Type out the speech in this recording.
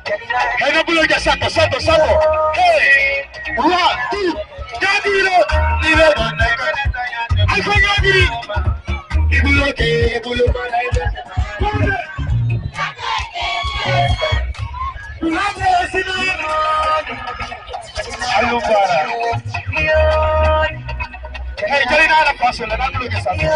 Hey, no puedo que saco. Hey, 1, 2, Gabiro, libre. Ay, fue Gabiri. Ibulo que, ibulo para ella. Algo para. Hey, yo le nada fácil, le damos lo que sabe.